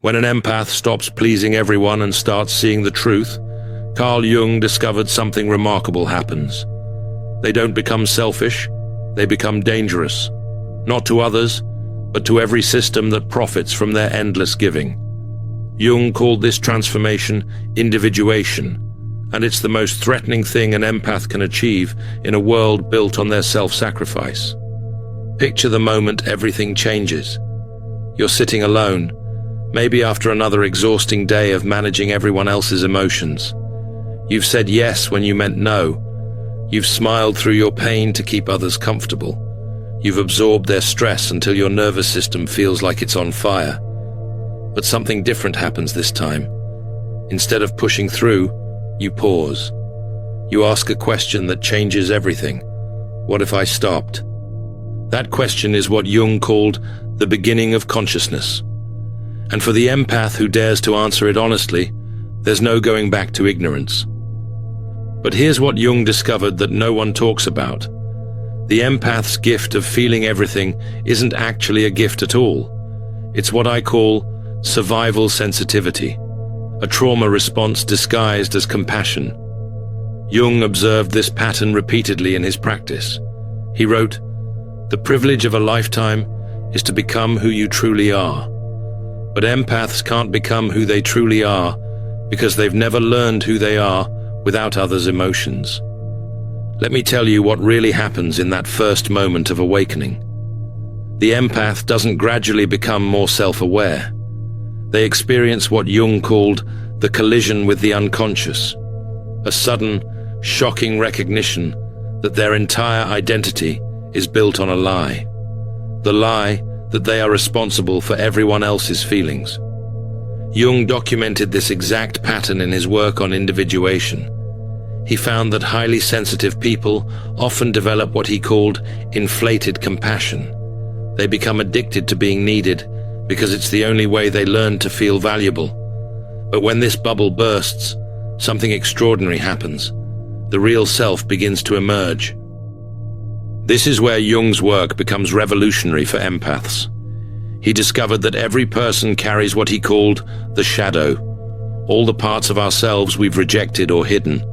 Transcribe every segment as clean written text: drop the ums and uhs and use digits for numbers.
When an empath stops pleasing everyone and starts seeing the truth, Carl Jung discovered something remarkable happens. They don't become selfish, they become dangerous, not to others, but to every system that profits from their endless giving. Jung called this transformation individuation, and it's the most threatening thing an empath can achieve in a world built on their self-sacrifice. Picture the moment everything changes. You're sitting alone, maybe after another exhausting day of managing everyone else's emotions. You've said yes when you meant no. You've smiled through your pain to keep others comfortable. You've absorbed their stress until your nervous system feels like it's on fire. But something different happens this time. Instead of pushing through, you pause. You ask a question that changes everything. What if I stopped? That question is what Jung called the beginning of consciousness. And for the empath who dares to answer it honestly, there's no going back to ignorance. But here's what Jung discovered that no one talks about. The empath's gift of feeling everything isn't actually a gift at all. It's what I call survival sensitivity, a trauma response disguised as compassion. Jung observed this pattern repeatedly in his practice. He wrote, "The privilege of a lifetime is to become who you truly are. But empaths can't become who they truly are because they've never learned who they are without others' emotions." Let me tell you what really happens in that first moment of awakening. The empath doesn't gradually become more self-aware. They experience what Jung called the collision with the unconscious, a sudden, shocking recognition that their entire identity is built on a lie. The lie that they are responsible for everyone else's feelings. Jung documented this exact pattern in his work on individuation. He found that highly sensitive people often develop what he called inflated compassion. They become addicted to being needed because it's the only way they learn to feel valuable. But when this bubble bursts, something extraordinary happens. The real self begins to emerge. This is where Jung's work becomes revolutionary for empaths. He discovered that every person carries what he called the shadow, all the parts of ourselves we've rejected or hidden.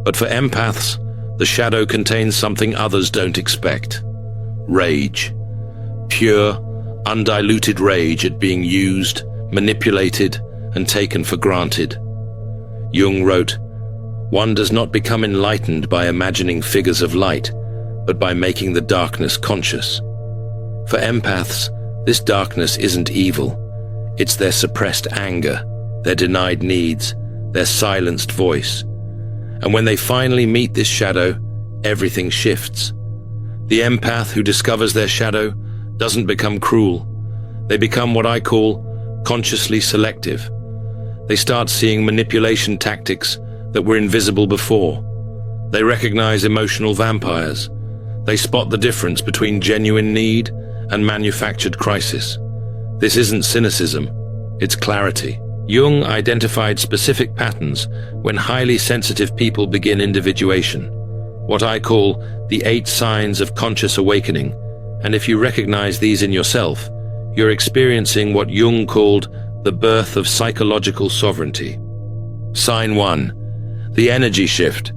But for empaths, the shadow contains something others don't expect. Rage. Pure, undiluted rage at being used, manipulated, and taken for granted. Jung wrote, "One does not become enlightened by imagining figures of light, but by making the darkness conscious." For empaths, this darkness isn't evil. It's their suppressed anger, their denied needs, their silenced voice. And when they finally meet this shadow, everything shifts. The empath who discovers their shadow doesn't become cruel. They become what I call consciously selective. They start seeing manipulation tactics that were invisible before. They recognize emotional vampires. They spot the difference between genuine need and manufactured crisis. This isn't cynicism, it's clarity. Jung identified specific patterns when highly sensitive people begin individuation, what I call the 8 signs of conscious awakening, and if you recognize these in yourself, you're experiencing what Jung called the birth of psychological sovereignty. Sign 1. The energy shift.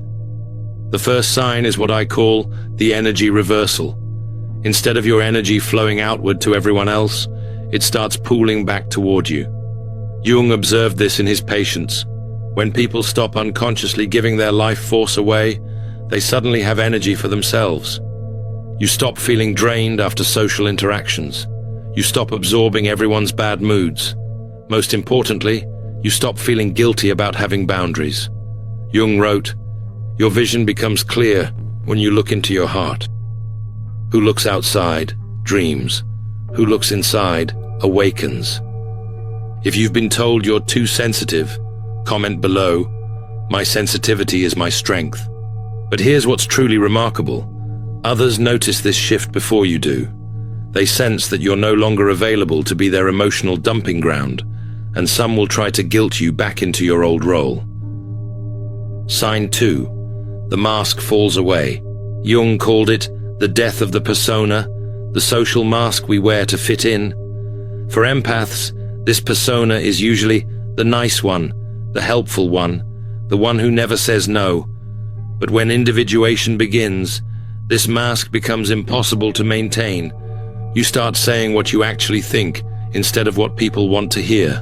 The first sign is what I call the energy reversal. Instead of your energy flowing outward to everyone else, it starts pooling back toward you. Jung observed this in his patients. When people stop unconsciously giving their life force away, they suddenly have energy for themselves. You stop feeling drained after social interactions. You stop absorbing everyone's bad moods. Most importantly, you stop feeling guilty about having boundaries. Jung wrote, "Your vision becomes clear when you look into your heart. Who looks outside, dreams. Who looks inside, awakens." If you've been told you're too sensitive, comment below, "My sensitivity is my strength." But here's what's truly remarkable. Others notice this shift before you do. They sense that you're no longer available to be their emotional dumping ground, and some will try to guilt you back into your old role. Sign 2. The mask falls away. Jung called it the death of the persona, the social mask we wear to fit in. For empaths, This persona is usually the nice one, the helpful one, the one who never says no. But when individuation begins, this mask becomes impossible to maintain. You start saying what you actually think instead of what people want to hear.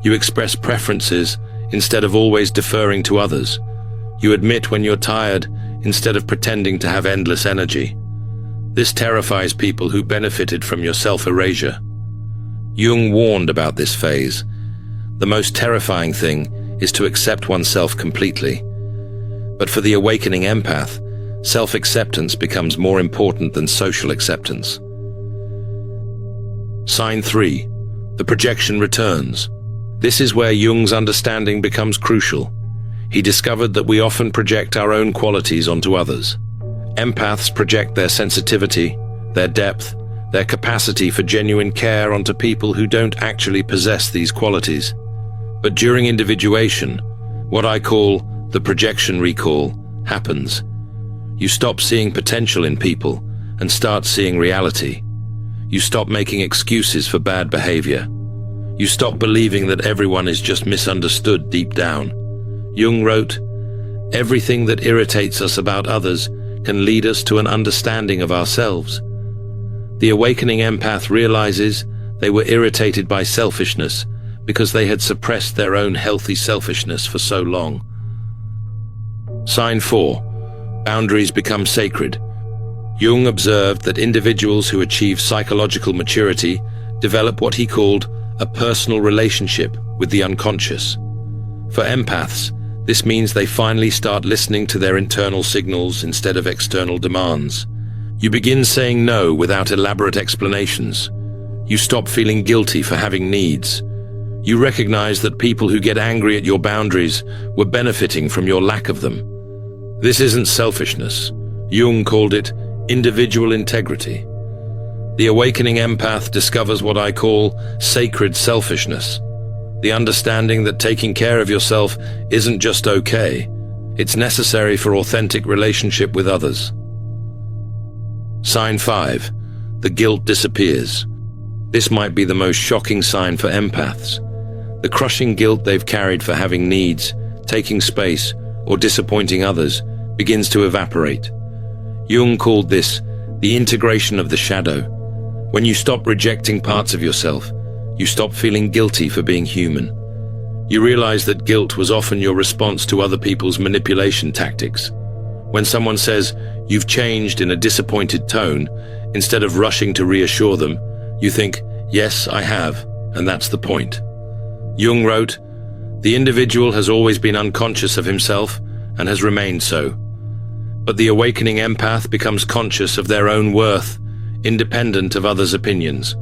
You express preferences instead of always deferring to others. You admit when you're tired instead of pretending to have endless energy. This terrifies people who benefited from your self-erasure. Jung warned about this phase. The most terrifying thing is to accept oneself completely. But for the awakening empath, self-acceptance becomes more important than social acceptance. Sign 3. The projection returns. This is where Jung's understanding becomes crucial. He discovered that we often project our own qualities onto others. Empaths project their sensitivity, their depth, their capacity for genuine care onto people who don't actually possess these qualities. But during individuation, what I call the projection recall happens. You stop seeing potential in people and start seeing reality. You stop making excuses for bad behavior. You stop believing that everyone is just misunderstood deep down. Jung wrote, "Everything that irritates us about others can lead us to an understanding of ourselves." The awakening empath realizes they were irritated by selfishness because they had suppressed their own healthy selfishness for so long. Sign 4. Boundaries become sacred. Jung observed that individuals who achieve psychological maturity develop what he called a personal relationship with the unconscious. For empaths, this means they finally start listening to their internal signals instead of external demands. You begin saying no without elaborate explanations. You stop feeling guilty for having needs. You recognize that people who get angry at your boundaries were benefiting from your lack of them. This isn't selfishness. Jung called it individual integrity. The awakening empath discovers what I call sacred selfishness. The understanding that taking care of yourself isn't just okay. It's necessary for authentic relationship with others. Sign 5. The guilt disappears. This might be the most shocking sign for empaths. The crushing guilt they've carried for having needs, taking space, or disappointing others begins to evaporate. Jung called this the integration of the shadow. When you stop rejecting parts of yourself, you stop feeling guilty for being human. You realize that guilt was often your response to other people's manipulation tactics. When someone says, "You've changed," in a disappointed tone, instead of rushing to reassure them, you think, "Yes, I have, and that's the point." Jung wrote, "The individual has always been unconscious of himself and has remained so. But the awakening empath becomes conscious of their own worth, independent of others' opinions."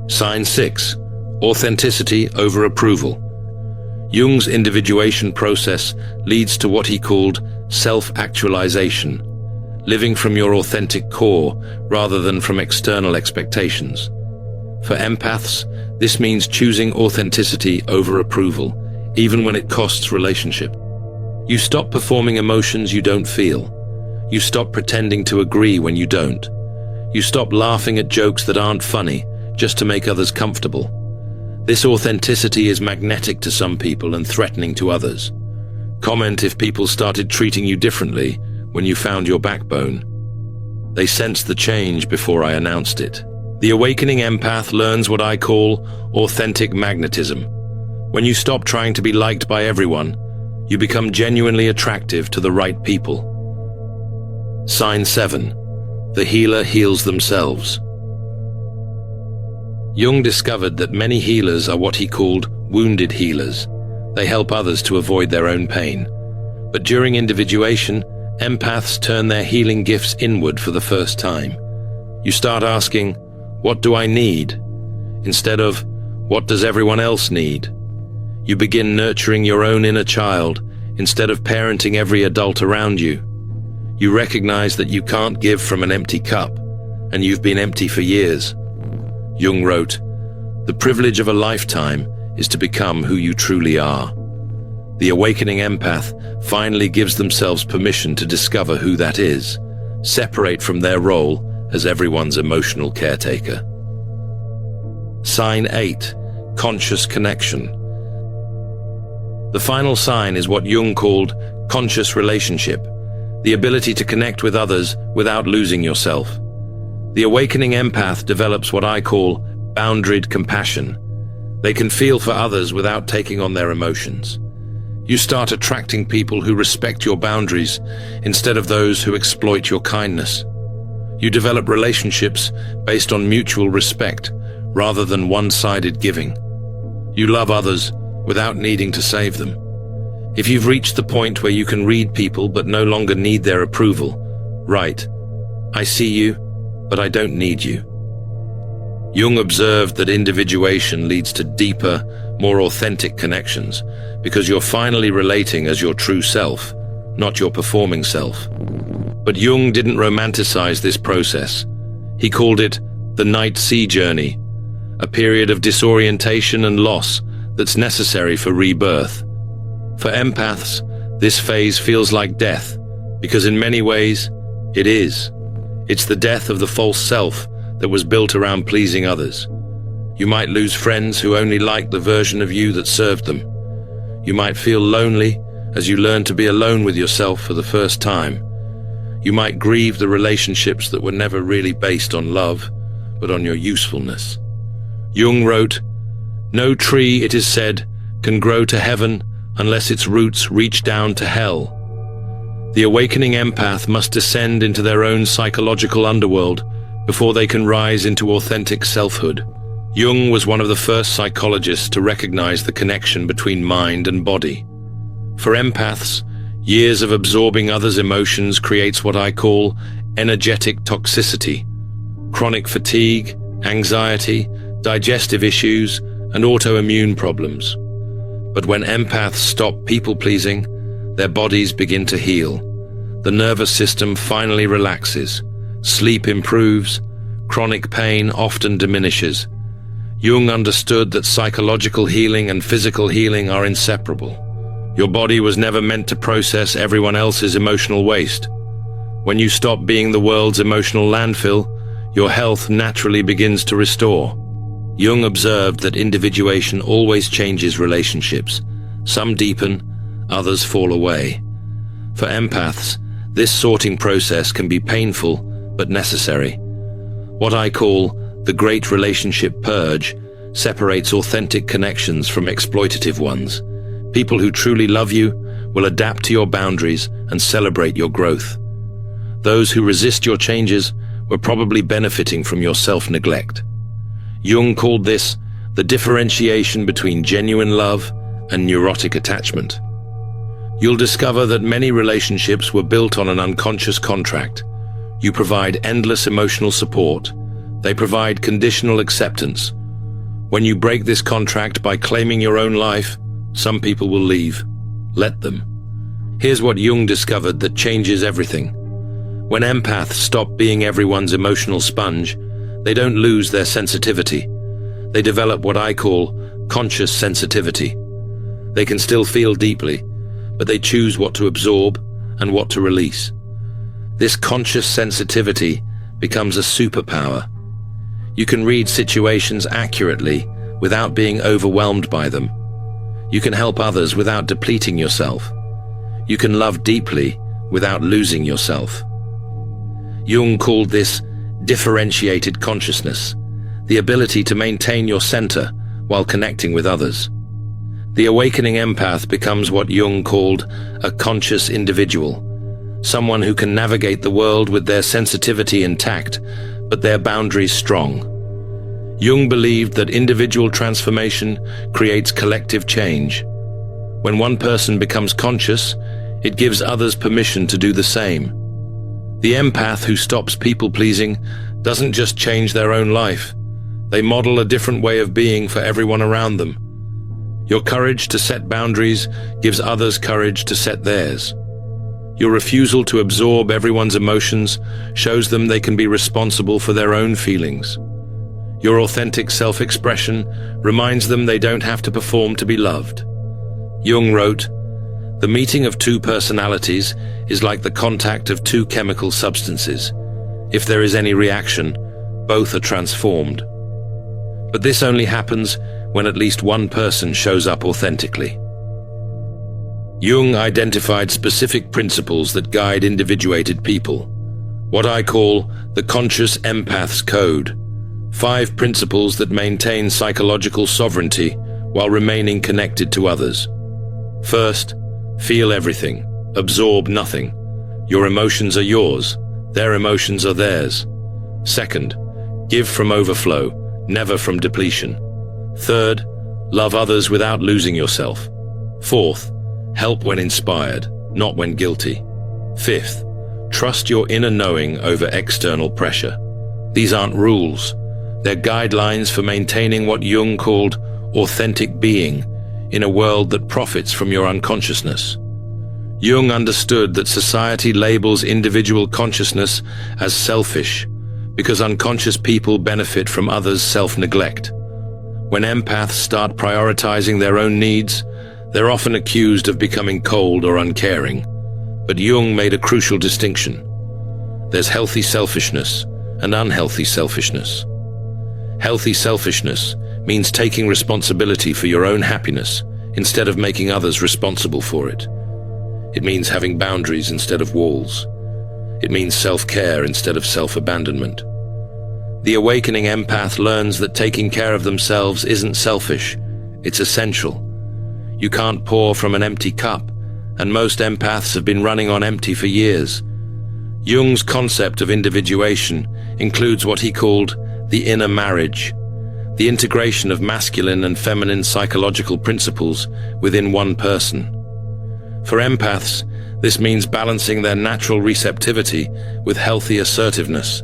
Sign 6. Authenticity over approval. Jung's individuation process leads to what he called self-actualization, living from your authentic core rather than from external expectations. For empaths, this means choosing authenticity over approval, even when it costs relationship. You stop performing emotions you don't feel. You stop pretending to agree when you don't. You stop laughing at jokes that aren't funny just to make others comfortable. This authenticity is magnetic to some people and threatening to others. Comment if people started treating you differently when you found your backbone. They sensed the change before I announced it. The awakening empath learns what I call authentic magnetism. When you stop trying to be liked by everyone, you become genuinely attractive to the right people. Sign 7. The healer heals themselves. Jung discovered that many healers are what he called wounded healers. They help others to avoid their own pain. But during individuation, empaths turn their healing gifts inward for the first time. You start asking, "What do I need?" instead of, "What does everyone else need?" You begin nurturing your own inner child instead of parenting every adult around you. You recognize that you can't give from an empty cup, and you've been empty for years. Jung wrote, "The privilege of a lifetime is to become who you truly are." The awakening empath finally gives themselves permission to discover who that is, separate from their role as everyone's emotional caretaker. Sign 8. conscious connection. The final sign is what Jung called conscious relationship, the ability to connect with others without losing yourself. The awakening empath develops what I call boundaried compassion. They can feel for others without taking on their emotions. You start attracting people who respect your boundaries instead of those who exploit your kindness. You develop relationships based on mutual respect rather than one-sided giving. You love others without needing to save them. If you've reached the point where you can read people but no longer need their approval, right, I see you, but I don't need you. Jung observed that individuation leads to deeper, more authentic connections because you're finally relating as your true self, not your performing self. But Jung didn't romanticize this process. He called it the night sea journey, a period of disorientation and loss that's necessary for rebirth. For empaths, this phase feels like death, because in many ways, it is. It's the death of the false self that was built around pleasing others. You might lose friends who only liked the version of you that served them. You might feel lonely as you learn to be alone with yourself for the first time. You might grieve the relationships that were never really based on love, but on your usefulness. Jung wrote, "No tree, it is said, can grow to heaven unless its roots reach down to hell." The awakening empath must descend into their own psychological underworld before they can rise into authentic selfhood. Jung was one of the first psychologists to recognize the connection between mind and body. For empaths, years of absorbing others' emotions creates what I call energetic toxicity, chronic fatigue, anxiety, digestive issues, and autoimmune problems. But when empaths stop people-pleasing, their bodies begin to heal. The nervous system finally relaxes, sleep improves, chronic pain often diminishes. Jung understood that psychological healing and physical healing are inseparable. Your body was never meant to process everyone else's emotional waste. When you stop being the world's emotional landfill, your health naturally begins to restore. Jung observed that individuation always changes relationships. Some deepen, others fall away. For empaths, this sorting process can be painful but necessary. What I call the great relationship purge separates authentic connections from exploitative ones. People who truly love you will adapt to your boundaries and celebrate your growth. Those who resist your changes were probably benefiting from your self-neglect. Jung called this the differentiation between genuine love and neurotic attachment. You'll discover that many relationships were built on an unconscious contract. You provide endless emotional support. They provide conditional acceptance. When you break this contract by claiming your own life, some people will leave. Let them. Here's what Jung discovered that changes everything. When empaths stop being everyone's emotional sponge, they don't lose their sensitivity. They develop what I call conscious sensitivity. They can still feel deeply, but they choose what to absorb and what to release. This conscious sensitivity becomes a superpower. You can read situations accurately without being overwhelmed by them. You can help others without depleting yourself. You can love deeply without losing yourself. Jung called this differentiated consciousness, the ability to maintain your center while connecting with others. The awakening empath becomes what Jung called a conscious individual, someone who can navigate the world with their sensitivity intact, but their boundaries strong. Jung believed that individual transformation creates collective change. When one person becomes conscious, it gives others permission to do the same. The empath who stops people-pleasing doesn't just change their own life. They model a different way of being for everyone around them. Your courage to set boundaries gives others courage to set theirs. Your refusal to absorb everyone's emotions shows them they can be responsible for their own feelings. Your authentic self-expression reminds them they don't have to perform to be loved. Jung wrote, "The meeting of two personalities is like the contact of two chemical substances. If there is any reaction, both are transformed." But this only happens when at least one person shows up authentically. Jung identified specific principles that guide individuated people, what I call the conscious empath's code, 5 principles that maintain psychological sovereignty while remaining connected to others. First, feel everything, absorb nothing. Your emotions are yours, their emotions are theirs. Second, give from overflow, never from depletion. Third, love others without losing yourself. Fourth, help when inspired, not when guilty. Fifth, trust your inner knowing over external pressure. These aren't rules. They're guidelines for maintaining what Jung called authentic being in a world that profits from your unconsciousness. Jung understood that society labels individual consciousness as selfish because unconscious people benefit from others' self-neglect. When empaths start prioritizing their own needs, they're often accused of becoming cold or uncaring. But Jung made a crucial distinction. There's healthy selfishness and unhealthy selfishness. Healthy selfishness means taking responsibility for your own happiness instead of making others responsible for it. It means having boundaries instead of walls. It means self-care instead of self-abandonment. The awakening empath learns that taking care of themselves isn't selfish, it's essential. You can't pour from an empty cup, and most empaths have been running on empty for years. Jung's concept of individuation includes what he called the inner marriage, the integration of masculine and feminine psychological principles within one person. For empaths, this means balancing their natural receptivity with healthy assertiveness.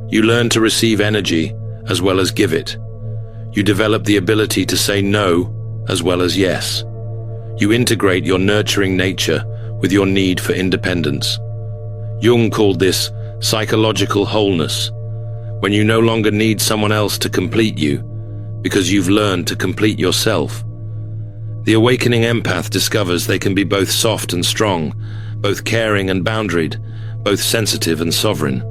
You learn to receive energy as well as give it. You develop the ability to say no as well as yes. You integrate your nurturing nature with your need for independence. Jung called this psychological wholeness, when you no longer need someone else to complete you, because you've learned to complete yourself. The awakening empath discovers they can be both soft and strong, both caring and boundaried, both sensitive and sovereign.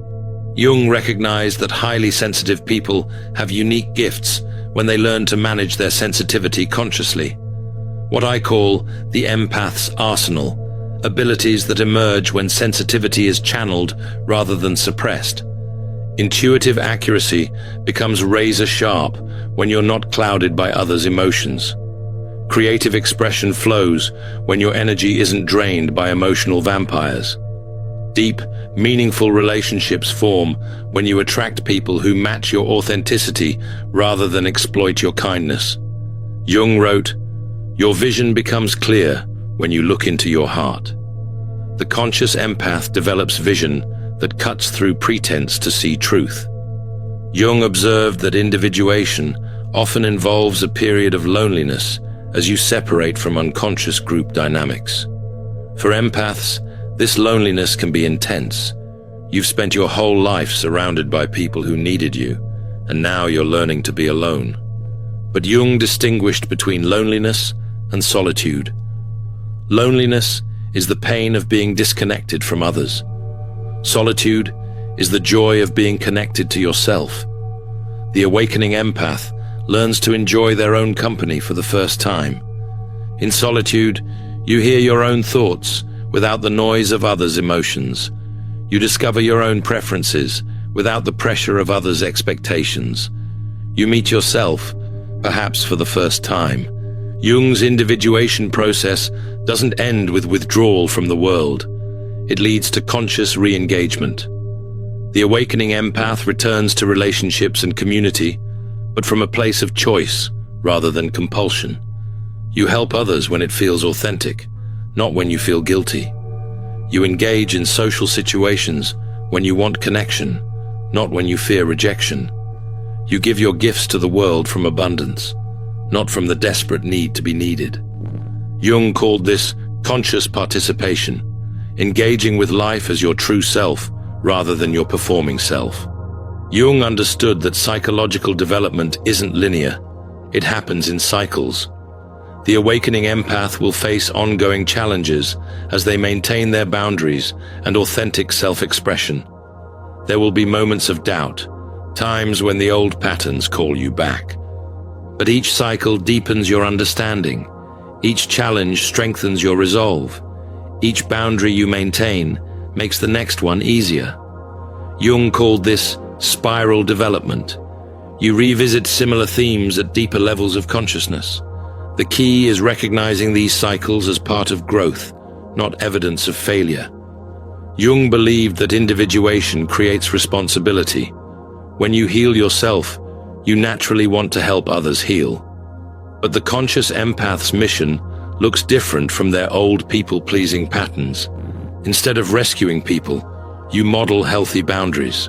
Jung recognized that highly sensitive people have unique gifts when they learn to manage their sensitivity consciously. What I call the empath's arsenal, abilities that emerge when sensitivity is channeled rather than suppressed. Intuitive accuracy becomes razor sharp when you're not clouded by others' emotions. Creative expression flows when your energy isn't drained by emotional vampires. Deep, meaningful relationships form when you attract people who match your authenticity rather than exploit your kindness. Jung wrote, "Your vision becomes clear when you look into your heart." The conscious empath develops vision that cuts through pretense to see truth. Jung observed that individuation often involves a period of loneliness as you separate from unconscious group dynamics. For empaths, this loneliness can be intense. You've spent your whole life surrounded by people who needed you, and now you're learning to be alone. But Jung distinguished between loneliness and solitude. Loneliness is the pain of being disconnected from others. Solitude is the joy of being connected to yourself. The awakening empath learns to enjoy their own company for the first time. In solitude, you hear your own thoughts without the noise of others' emotions. You discover your own preferences without the pressure of others' expectations. You meet yourself, perhaps for the first time. Jung's individuation process doesn't end with withdrawal from the world. It leads to conscious re-engagement. The awakening empath returns to relationships and community, but from a place of choice rather than compulsion. You help others when it feels authentic, not when you feel guilty. You engage in social situations when you want connection, not when you fear rejection. You give your gifts to the world from abundance, not from the desperate need to be needed. Jung called this conscious participation, engaging with life as your true self rather than your performing self. Jung understood that psychological development isn't linear. It happens in cycles. The awakening empath will face ongoing challenges as they maintain their boundaries and authentic self-expression. There will be moments of doubt, times when the old patterns call you back. But each cycle deepens your understanding. Each challenge strengthens your resolve. Each boundary you maintain makes the next one easier. Jung called this spiral development. You revisit similar themes at deeper levels of consciousness. The key is recognizing these cycles as part of growth, not evidence of failure. Jung believed that individuation creates responsibility. When you heal yourself, you naturally want to help others heal. But the conscious empath's mission looks different from their old people-pleasing patterns. Instead of rescuing people, you model healthy boundaries.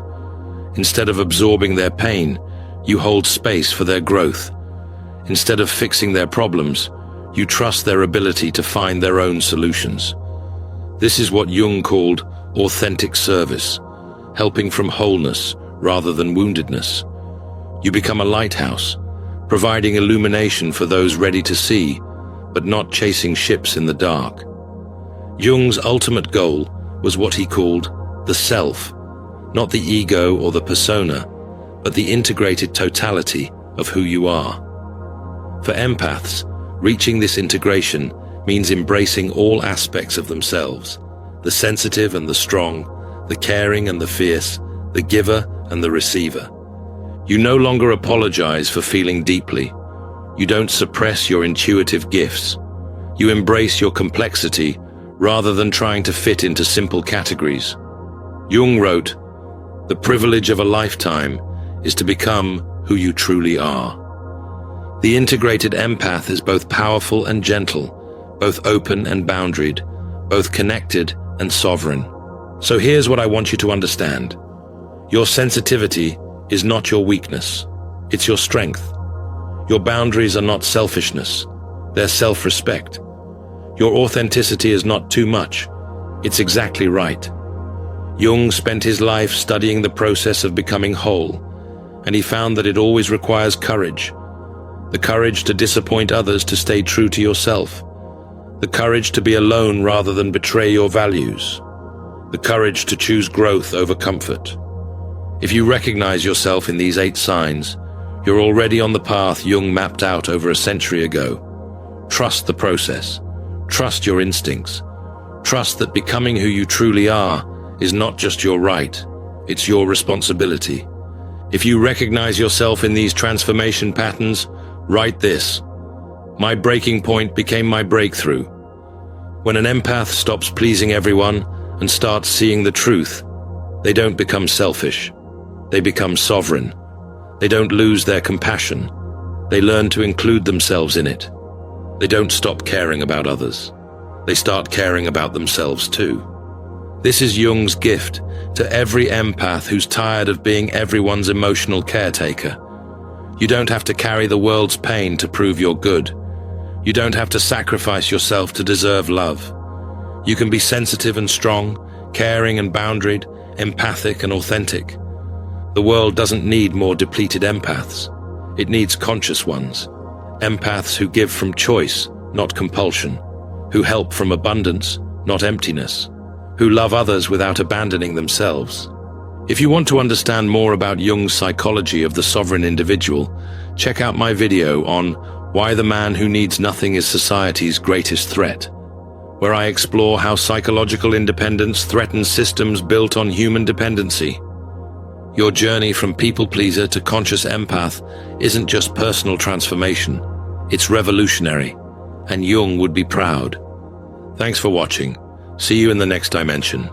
Instead of absorbing their pain, you hold space for their growth. Instead of fixing their problems, you trust their ability to find their own solutions. This is what Jung called authentic service, helping from wholeness rather than woundedness. You become a lighthouse, providing illumination for those ready to see, but not chasing ships in the dark. Jung's ultimate goal was what he called the self, not the ego or the persona, but the integrated totality of who you are. For empaths, reaching this integration means embracing all aspects of themselves, the sensitive and the strong, the caring and the fierce, the giver and the receiver. You no longer apologize for feeling deeply. You don't suppress your intuitive gifts. You embrace your complexity rather than trying to fit into simple categories. Jung wrote, "The privilege of a lifetime is to become who you truly are." The integrated empath is both powerful and gentle, both open and boundaried, both connected and sovereign. So here's what I want you to understand. Your sensitivity is not your weakness, it's your strength. Your boundaries are not selfishness, they're self-respect. Your authenticity is not too much, it's exactly right. Jung spent his life studying the process of becoming whole, and he found that it always requires courage. The courage to disappoint others to stay true to yourself. The courage to be alone rather than betray your values. The courage to choose growth over comfort. If you recognize yourself in these 8 signs, you're already on the path Jung mapped out over a century ago. Trust the process. Trust your instincts. Trust that becoming who you truly are is not just your right, it's your responsibility. If you recognize yourself in these transformation patterns, write this: "My breaking point became my breakthrough." When an empath stops pleasing everyone and starts seeing the truth, they don't become selfish. They become sovereign. They don't lose their compassion. They learn to include themselves in it. They don't stop caring about others. They start caring about themselves too. This is Jung's gift to every empath who's tired of being everyone's emotional caretaker. You don't have to carry the world's pain to prove you're good. You don't have to sacrifice yourself to deserve love. You can be sensitive and strong, caring and boundaried, empathic and authentic. The world doesn't need more depleted empaths. It needs conscious ones. Empaths who give from choice, not compulsion. Who help from abundance, not emptiness. Who love others without abandoning themselves. If you want to understand more about Jung's psychology of the sovereign individual, check out my video on Why the Man Who Needs Nothing is Society's Greatest Threat, where I explore how psychological independence threatens systems built on human dependency. Your journey from people-pleaser to conscious empath isn't just personal transformation, it's revolutionary, and Jung would be proud. Thanks for watching. See you in the next dimension.